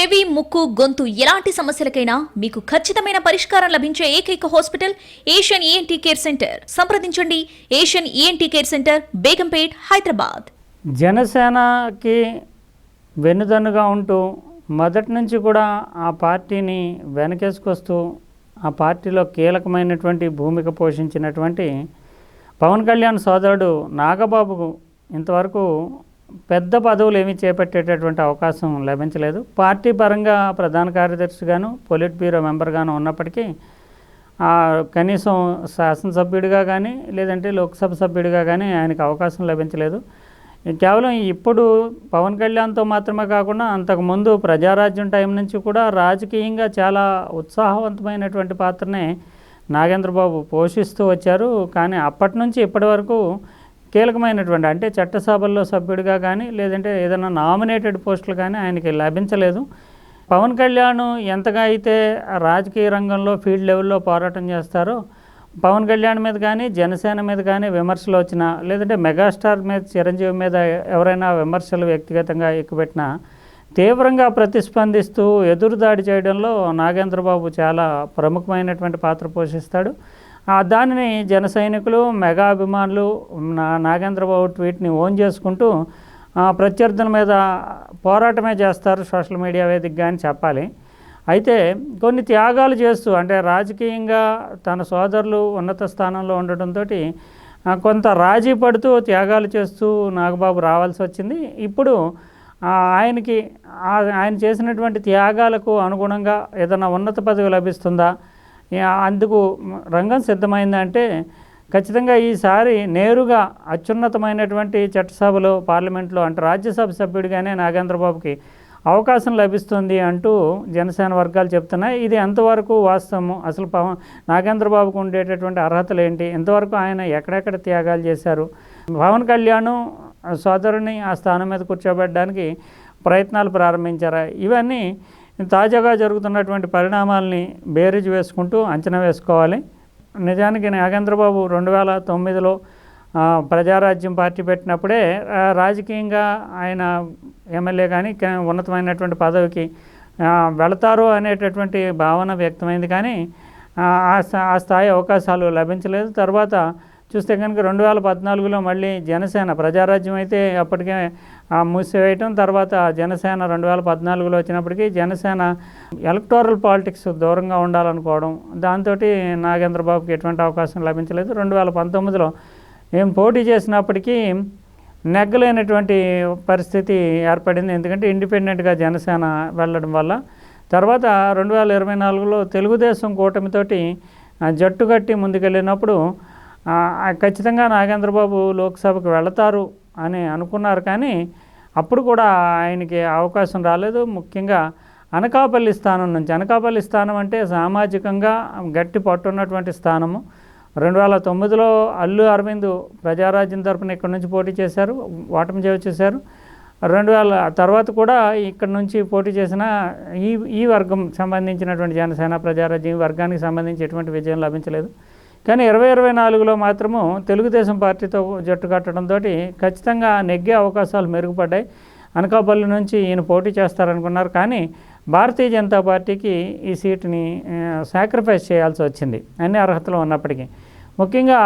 చెవి, ముక్కు, గొంతు ఎలాంటి సమస్యలకైనా మీకు ఖచ్చితమైన పరిష్కారం లభించే ఏకైక hospital Asian ENT care centre. సంప్రదించండి Asian ENT care centre, Begumpet, Hyderabad. జనసేనకి వెన్నుదన్నుగా ఉంటూ మొదటి నుంచి కూడా ఆ పార్టీని వెనకేసుకొస్తూ ఆ పార్టీలో కీలకమైనటువంటి భూమిక పోషించినటువంటి పవన్ కళ్యాణ్ సోదరుడు నాగబాబుకు ఇంతవరకు పెద్ద పదవులు ఏమీ చేపట్టేటటువంటి అవకాశం లభించలేదు. పార్టీ పరంగా ప్రధాన కార్యదర్శిగాను, పొలిట్ బ్యూరో మెంబర్గాను ఉన్నప్పటికీ కనీసం శాసనసభ్యుడిగా కానీ లేదంటే లోక్సభ సభ్యుడిగా కానీ ఆయనకు అవకాశం లభించలేదు. కేవలం ఇప్పుడు పవన్ కళ్యాణ్తో మాత్రమే కాకుండా అంతకుముందు ప్రజారాజ్యం టైం నుంచి కూడా రాజకీయంగా చాలా ఉత్సాహవంతమైనటువంటి పాత్రనే నాగేంద్రబాబు పోషిస్తూ వచ్చారు. కానీ అప్పటి నుంచి ఇప్పటి వరకు కీలకమైనటువంటి అంటే చట్టసభల్లో సభ్యుడిగా కానీ లేదంటే ఏదైనా నామినేటెడ్ పోస్టులు కానీ ఆయనకి లభించలేదు. పవన్ కళ్యాణ్ ఎంతగా అయితే రాజకీయ రంగంలో ఫీల్డ్ లెవెల్లో పోరాటం చేస్తారో పవన్ కళ్యాణ్ మీద కానీ జనసేన మీద కానీ విమర్శలు వచ్చినా లేదంటే మెగాస్టార్ మీద చిరంజీవి మీద ఎవరైనా విమర్శలు వ్యక్తిగతంగా ఎక్కుపెట్టినా తీవ్రంగా ప్రతిస్పందిస్తూ ఎదురుదాడి చేయడంలో నాగేంద్రబాబు చాలా ప్రముఖమైనటువంటి పాత్ర పోషిస్తాడు. దానిని జన సైనికులు, మెగా అభిమానులు నాగేంద్రబాబు ట్వీట్ని ఓన్ చేసుకుంటూ ప్రత్యర్థుల మీద పోరాటమే చేస్తారు సోషల్ మీడియా వేదికగా అని చెప్పాలి. అయితే కొన్ని త్యాగాలు చేస్తూ అంటే రాజకీయంగా తన సోదరులు ఉన్నత స్థానంలో ఉండటంతో కొంత రాజీ పడుతూ త్యాగాలు చేస్తూ నాగబాబు రావాల్సి వచ్చింది. ఇప్పుడు ఆయనకి ఆయన చేసినటువంటి త్యాగాలకు అనుగుణంగా ఏదైనా ఉన్నత పదవి లభిస్తుందా, అందుకు రంగం సిద్ధమైందంటే ఖచ్చితంగా ఈసారి నేరుగా అత్యున్నతమైనటువంటి చట్టసభలో పార్లమెంట్లో అంటే రాజ్యసభ సభ్యుడిగానే నాగేంద్రబాబుకి అవకాశం లభిస్తుంది అంటూ జనసేన వర్గాలు చెప్తున్నాయి. ఇది ఎంతవరకు వాస్తవము, అసలు నాగేంద్రబాబుకు ఉండేటటువంటి అర్హతలు ఏంటి, ఎంతవరకు ఆయన ఎక్కడెక్కడ త్యాగాలు చేశారు, పవన్ కళ్యాణ్ సోదరుని ఆ స్థానం మీద కూర్చోబెట్టడానికి ప్రయత్నాలు ప్రారంభించారా, ఇవన్నీ తాజాగా జరుగుతున్నటువంటి పరిణామాలని బేరీజు వేసుకుంటూ అంచనా వేసుకోవాలి. నిజానికి నాగేంద్రబాబు 2009లో ప్రజారాజ్యం పార్టీ పెట్టినప్పుడే రాజకీయంగా ఆయన ఎమ్మెల్యే కానీ ఉన్నతమైనటువంటి పదవికి వెళతారు అనేటటువంటి భావన వ్యక్తమైంది. కానీ ఆ స్థాయి అవకాశాలు లభించలేదు. తర్వాత చూస్తే కనుక 2014లో మళ్ళీ జనసేన ప్రజారాజ్యం అయితే అప్పటికే మూసివేయటం, తర్వాత జనసేన 2014లో వచ్చినప్పటికీ జనసేన ఎలక్టోరల్ పాలిటిక్స్ దూరంగా ఉండాలనుకోవడం, దాంతో నాగేంద్రబాబుకి ఎటువంటి అవకాశం లభించలేదు. 2019లో ఏం పోటీ చేసినప్పటికీ నెగ్గలేనటువంటి పరిస్థితి ఏర్పడింది. ఎందుకంటే ఇండిపెండెంట్గా జనసేన వెళ్ళడం వల్ల. తర్వాత 2024లో తెలుగుదేశం కూటమితోటి జట్టు కట్టి ముందుకెళ్ళినప్పుడు ఖచ్చితంగా నాగేంద్రబాబు లోక్సభకు వెళతారు అని అనుకున్నారు. కానీ అప్పుడు కూడా ఆయనకి అవకాశం రాలేదు. ముఖ్యంగా అనకాపల్లి స్థానం నుంచి, అనకాపల్లి స్థానం అంటే సామాజికంగా గట్టి పట్టున్నటువంటి స్థానము. 2009లో అల్లు అరవింద్ ప్రజారాజ్యం తరపున ఇక్కడ నుంచి పోటీ చేశారు, ఓటమి చేశారు. 2000 తర్వాత కూడా ఇక్కడ నుంచి పోటీ చేసిన ఈ వర్గం సంబంధించినటువంటి జనసేన ప్రజారాజ్యం వర్గానికి సంబంధించి ఎటువంటి విజయం లభించలేదు. కానీ 2024లో మాత్రము తెలుగుదేశం పార్టీతో జట్టు కట్టడంతో ఖచ్చితంగా నెగ్గే అవకాశాలు మెరుగుపడ్డాయి. అనకాపల్లి నుంచి ఈయన పోటీ చేస్తారనుకున్నారు. కానీ భారతీయ జనతా పార్టీకి ఈ సీటుని సాక్రిఫైస్ చేయాల్సి వచ్చింది అన్ని అర్హతలు ఉన్నప్పటికీ. ముఖ్యంగా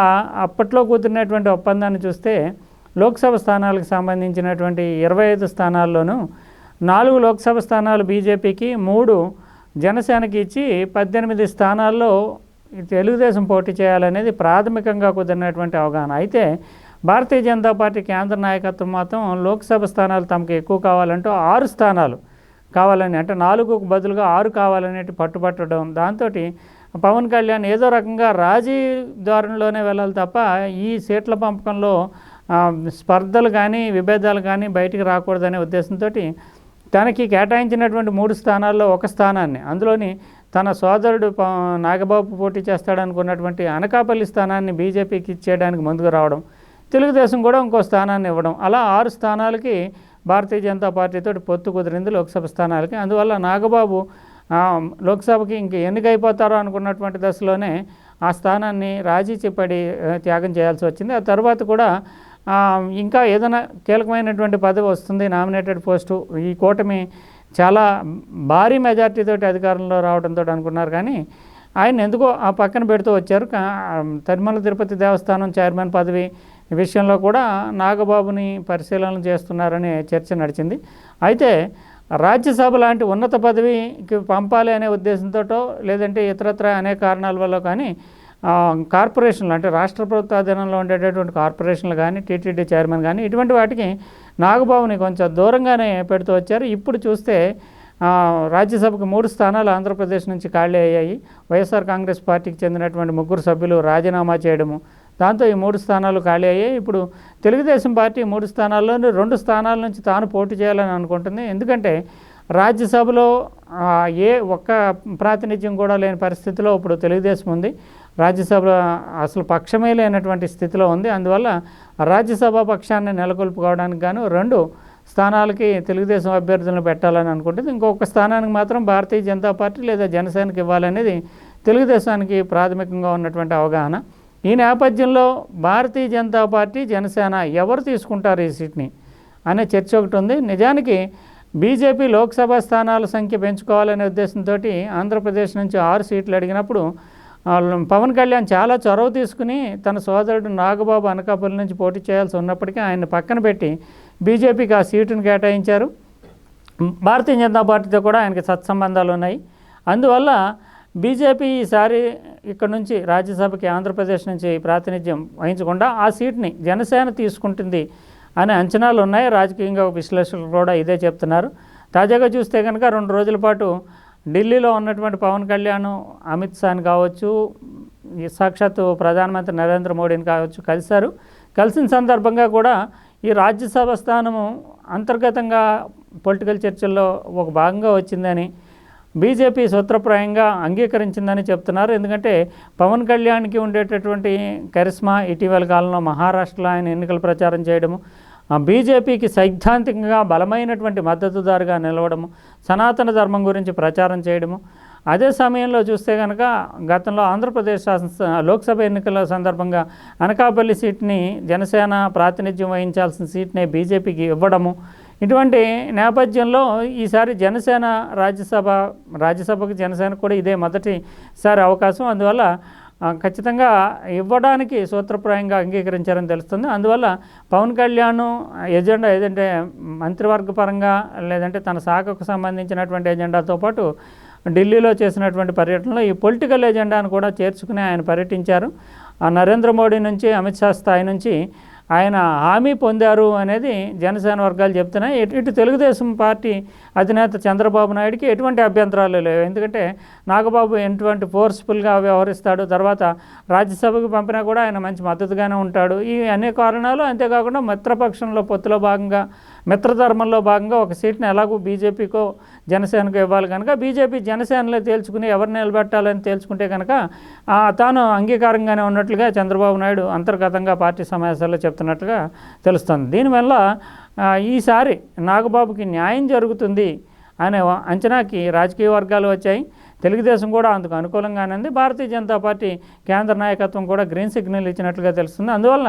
అప్పట్లో కుదిరినటువంటి ఒప్పందాన్ని చూస్తే లోక్సభ స్థానాలకు సంబంధించినటువంటి 25 స్థానాల్లోనూ 4 లోక్సభ స్థానాలు బీజేపీకి, 3 జనసేనకి ఇచ్చి 18 స్థానాల్లో తెలుగుదేశం పోటీ చేయాలనేది ప్రాథమికంగా కుదిరినటువంటి అవగాహన. అయితే భారతీయ జనతా పార్టీ కేంద్ర నాయకత్వం మాత్రం లోక్సభ స్థానాలు తమకు ఎక్కువ కావాలంటూ 6 స్థానాలు కావాలని, అంటే 4కు బదులుగా 6 కావాలనేది పట్టుబట్టడం, దాంతో పవన్ కళ్యాణ్ ఏదో రకంగా రాజీ ధోరణిలోనే వెళ్ళాలి తప్ప ఈ సీట్ల పంపకంలో స్పర్ధలు కానీ విభేదాలు కానీ బయటికి రాకూడదనే ఉద్దేశంతో తనకి కేటాయించినటువంటి 3 స్థానాల్లో ఒక స్థానాన్ని, అందులోని తన సోదరుడు నాగబాబు పోటీ చేస్తాడనుకున్నటువంటి అనకాపల్లి స్థానాన్ని బీజేపీకి ఇచ్చేయడానికి ముందుకు రావడం, తెలుగుదేశం కూడా ఇంకో స్థానాన్ని ఇవ్వడం, అలా 6 స్థానాలకి భారతీయ జనతా పార్టీతో పొత్తు కుదిరింది లోక్సభ స్థానాలకి. అందువల్ల నాగబాబు లోక్సభకి ఇంక ఎన్నికైపోతారో అనుకున్నటువంటి దశలోనే ఆ స్థానాన్ని రాజీ చెప్పడి త్యాగం చేయాల్సి వచ్చింది. ఆ తర్వాత కూడా ఇంకా ఏదైనా కీలకమైనటువంటి పదవి వస్తుంది, నామినేటెడ్ పోస్టు ఈ కూటమి చాలా భారీ మెజార్టీతోటి అధికారంలో రావడంతో అనుకున్నారు, కానీ ఆయన ఎందుకో ఆ పక్కన పెడుతూ వచ్చారు. తిరుమల తిరుపతి దేవస్థానం చైర్మన్ పదవి విషయంలో కూడా నాగబాబుని పరిశీలన చేస్తున్నారనే చర్చ నడిచింది. అయితే రాజ్యసభ లాంటి ఉన్నత పదవికి పంపాలి అనే ఉద్దేశంతో, లేదంటే ఇతరత్ర అనేక కారణాల వల్ల కానీ కార్పొరేషన్లు అంటే రాష్ట్ర ప్రభుత్వ అధీనంలో ఉండేటటువంటి కార్పొరేషన్లు కానీ, టీటీడీ చైర్మన్ కానీ, ఇటువంటి వాటికి నాగబాబుని కొంచెం దూరంగానే పెడుతూ వచ్చారు. ఇప్పుడు చూస్తే రాజ్యసభకు 3 స్థానాలు ఆంధ్రప్రదేశ్ నుంచి ఖాళీ అయ్యాయి. వైఎస్ఆర్ కాంగ్రెస్ పార్టీకి చెందినటువంటి 3 సభ్యులు రాజీనామా చేయడము, దాంతో ఈ 3 స్థానాలు ఖాళీ అయ్యాయి. ఇప్పుడు తెలుగుదేశం పార్టీ 3 స్థానాల్లోని 2 స్థానాల నుంచి తాను పోటీ చేయాలని అనుకుంటుంది. ఎందుకంటే రాజ్యసభలో ఒక్క ప్రాతినిధ్యం కూడా లేని పరిస్థితిలో ఇప్పుడు తెలుగుదేశం ఉంది. రాజ్యసభ అసలు పక్షమే లేనటువంటి స్థితిలో ఉంది. అందువల్ల రాజ్యసభ పక్షాన్ని నెలకొల్పుకోవడానికి గాను 2 స్థానాలకి తెలుగుదేశం అభ్యర్థులను పెట్టాలని అనుకుంటుంది. ఇంకొక స్థానానికి మాత్రం భారతీయ జనతా పార్టీ లేదా జనసేనకి ఇవ్వాలనేది తెలుగుదేశానికి ప్రాథమికంగా ఉన్నటువంటి అవగాహన. ఈ నేపథ్యంలో భారతీయ జనతా పార్టీ, జనసేన ఎవరు తీసుకుంటారు ఈ సీట్ని అనే చర్చ ఒకటి ఉంది. నిజానికి బీజేపీ లోక్సభ స్థానాల సంఖ్య పెంచుకోవాలనే ఉద్దేశంతో ఆంధ్రప్రదేశ్ నుంచి 6 సీట్లు అడిగినప్పుడు పవన్ కళ్యాణ్ చాలా చొరవ తీసుకుని తన సోదరుడు నాగబాబు అనకాపల్లి నుంచి పోటీ చేయాల్సి ఉన్నప్పటికీ ఆయన పక్కన పెట్టి బీజేపీకి ఆ సీటును కేటాయించారు. భారతీయ జనతా పార్టీతో కూడా ఆయనకి సత్సంబంధాలు ఉన్నాయి. అందువల్ల బీజేపీ ఈసారి ఇక్కడ నుంచి రాజ్యసభకి ఆంధ్రప్రదేశ్ నుంచి ప్రాతినిధ్యం వహించకుండా ఆ సీట్ని జనసేన తీసుకుంటుంది అనే అంచనాలు ఉన్నాయి. రాజకీయంగా విశ్లేషకులు కూడా ఇదే చెప్తున్నారు. తాజాగా చూస్తే కనుక 2 రోజుల పాటు ఢిల్లీలో ఉన్నటువంటి పవన్ కళ్యాణ్, అమిత్ షాని కావచ్చు, సాక్షాత్తు ప్రధానమంత్రి నరేంద్ర మోడీని కావచ్చు కలిశారు. కలిసిన సందర్భంగా కూడా ఈ రాజ్యసభ స్థానము అంతర్గతంగా పొలిటికల్ చర్చల్లో ఒక భాగంగా వచ్చిందని, బీజేపీ సూత్రప్రాయంగా అంగీకరించిందని చెప్తున్నారు. ఎందుకంటే పవన్ కళ్యాణ్కి ఉండేటటువంటి కరిస్మా, ఇటీవల కాలంలో మహారాష్ట్రలో ఆయన ఎన్నికల ప్రచారం చేయడము, బీజేపీకి సైద్ధాంతికంగా బలమైనటువంటి మద్దతుదారుగా నిలవడము, సనాతన ధర్మం గురించి ప్రచారం చేయడము, అదే సమయంలో చూస్తే కనుక గతంలో ఆంధ్రప్రదేశ్ లోక్సభ ఎన్నికల సందర్భంగా అనకాపల్లి సీట్ని జనసేన ప్రాతినిధ్యం వహించాల్సిన సీట్ని బీజేపీకి ఇవ్వడము, ఇటువంటి నేపథ్యంలో ఈసారి జనసేన రాజ్యసభకు జనసేన కూడా ఇదే మొదటిసారి అవకాశం. అందువల్ల ఖచ్చితంగా ఇవ్వడానికి సూత్రప్రాయంగా అంగీకరించారని తెలుస్తుంది. అందువల్ల పవన్ కళ్యాణ్ ఎజెండా ఏదంటే మంత్రివర్గ పరంగా లేదంటే తన శాఖకు సంబంధించినటువంటి ఎజెండాతో పాటు ఢిల్లీలో చేసినటువంటి పర్యటనలో ఈ పొలిటికల్ ఎజెండాను కూడా చేర్చుకుని ఆయన పర్యటించారు. నరేంద్ర మోడీ నుంచి, అమిత్ షా స్థాయి నుంచి ఆయన హామీ పొందారు అనేది జనసేన వర్గాలు చెప్తున్నాయి. ఇటు తెలుగుదేశం పార్టీ అధినేత చంద్రబాబు నాయుడికి ఎటువంటి అభ్యంతరాలు లేవు. ఎందుకంటే నాగబాబు ఎటువంటి ఫోర్స్ఫుల్గా వ్యవహరిస్తాడు, తర్వాత రాజ్యసభకు పంపినా కూడా ఆయన మంచి మద్దతుగానే ఉంటాడు. ఈ అనేక కారణాలు, అంతేకాకుండా మిత్రపక్షంలో పొత్తులో భాగంగా, మిత్రధర్మంలో భాగంగా ఒక సీట్ని ఎలాగూ బీజేపీకో జనసేనకు ఇవ్వాలి కనుక బీజేపీ జనసేనలో తేల్చుకుని ఎవరిని నిలబెట్టాలని తేల్చుకుంటే కనుక తాను అంగీకారంగానే ఉన్నట్లుగా చంద్రబాబు నాయుడు అంతర్గతంగా పార్టీ సమావేశాల్లో చెప్తున్నట్లుగా తెలుస్తుంది. దీనివల్ల ఈసారి నాగబాబుకి న్యాయం జరుగుతుంది అనే అంచనాకి రాజకీయ వర్గాలు వచ్చాయి. తెలుగుదేశం కూడా అందుకు అనుకూలంగానే ఉంది. భారతీయ జనతా పార్టీ కేంద్ర నాయకత్వం కూడా గ్రీన్ సిగ్నల్ ఇచ్చినట్లుగా తెలుస్తుంది. అందువల్ల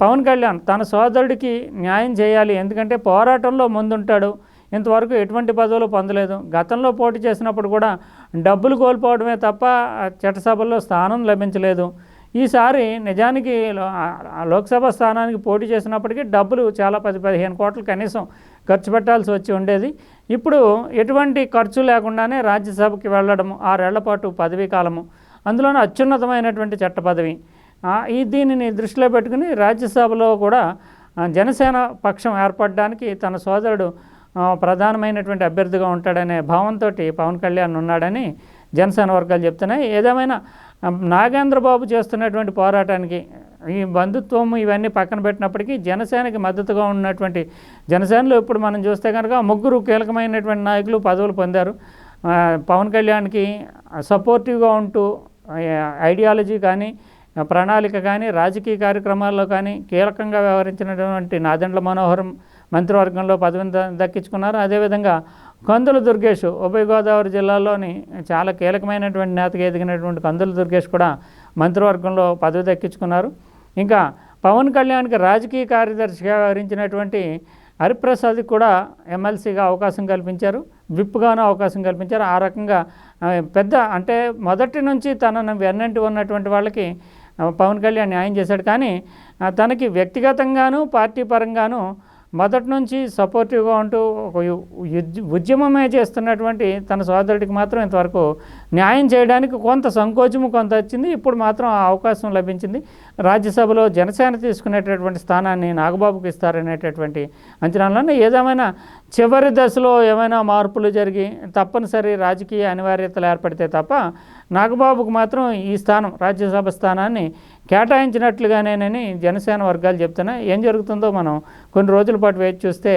పవన్ కళ్యాణ్ తన సోదరుడికి న్యాయం చేయాలి. ఎందుకంటే పోరాటంలో ముందుంటాడు. ఇంతవరకు ఎటువంటి పదవులు పొందలేదు. గతంలో పోటీ చేసినప్పుడు కూడా డబ్బులు కోల్పోవడమే తప్ప చట్టసభల్లో స్థానం లభించలేదు. ఈసారి నిజానికి లోక్సభ స్థానానికి పోటీ చేసినప్పటికీ డబ్బులు చాలా 10-15 కోట్లు కనీసం ఖర్చు పెట్టాల్సి వచ్చి ఉండేది. ఇప్పుడు ఎటువంటి ఖర్చు లేకుండానే రాజ్యసభకి వెళ్ళడం, 6 ఏళ్ల పాటు పదవీ కాలము, అందులోనే అత్యున్నతమైనటువంటి చట్ట పదవి. దీనిని దృష్టిలో పెట్టుకుని రాజ్యసభలో కూడా జనసేన పక్షం ఏర్పడడానికి తన సోదరుడు ప్రధానమైనటువంటి అభ్యర్థిగా ఉంటాడనే భావంతో పవన్ కళ్యాణ్ ఉన్నాడని జనసేన వర్గాలు చెప్తున్నాయి. ఏదేమైనా నాగేంద్రబాబు చేస్తున్నటువంటి పోరాటానికి ఈ బంధుత్వం ఇవన్నీ పక్కన పెట్టినప్పటికీ జనసేనకి మద్దతుగా ఉన్నటువంటి జనసేనలో ఇప్పుడు మనం చూస్తే కనుక 3 కీలకమైనటువంటి నాయకులు పదవులు పొందారు. పవన్ కళ్యాణ్కి సపోర్టివ్గా ఉంటూ ఐడియాలజీ కానీ, ప్రణాళిక కానీ, రాజకీయ కార్యక్రమాల్లో కానీ కీలకంగా వ్యవహరించినటువంటి నాదెండ్ల మనోహరం మంత్రివర్గంలో పదవిని దక్కించుకున్నారు. అదేవిధంగా కందుల దుర్గేష్ ఉభయ గోదావరి జిల్లాలోని చాలా కీలకమైనటువంటి నేతగా ఎదిగినటువంటి కందుల దుర్గేష్ కూడా మంత్రివర్గంలో పదవి దక్కించుకున్నారు. ఇంకా పవన్ కళ్యాణ్కి రాజకీయ కార్యదర్శిగా వ్యవహరించినటువంటి హరిప్రసాద్కి కూడా ఎమ్మెల్సీగా అవకాశం కల్పించారు, విప్గాను అవకాశం కల్పించారు. ఆ రకంగా పెద్ద అంటే మొదటి నుంచి తనను వెన్నంటి ఉన్నటువంటి వాళ్ళకి పవన్ కళ్యాణ్ న్యాయం చేశాడు. కానీ తనకి వ్యక్తిగతంగాను పార్టీ పరంగాను మొదటి నుంచి సపోర్టివ్గా ఉంటూ ఒక ఉద్యమమే చేస్తున్నటువంటి తన సోదరుడికి మాత్రం ఇంతవరకు న్యాయం చేయడానికి కొంత సంకోచము కొంత వచ్చింది. ఇప్పుడు మాత్రం ఆ అవకాశం లభించింది. రాజ్యసభలో జనసేన తీసుకునేటటువంటి స్థానాన్ని నాగబాబుకి ఇస్తారనేటటువంటి అంచనాలను, ఏదేమైనా చివరి దశలో ఏమైనా మార్పులు జరిగి తప్పనిసరి రాజకీయ అనివార్యతలు ఏర్పడితే తప్ప నాగబాబుకు మాత్రం ఈ స్థానం రాజ్యసభ స్థానాన్ని కేటాయించినట్లుగానేనని జనసేన వర్గాలు చెప్తున్నాయి. ఏం జరుగుతుందో మనం కొన్ని రోజుల పాటు వేచి చూస్తే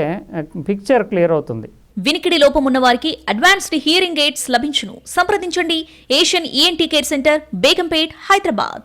పిక్చర్ క్లియర్ అవుతుంది. వినికిడి లోపం ఉన్న వారికి అడ్వాన్స్డ్ హియరింగ్ ఎయిడ్స్ లభించును. సంప్రదించండి Asian ENT care centre, Begumpet, Hyderabad.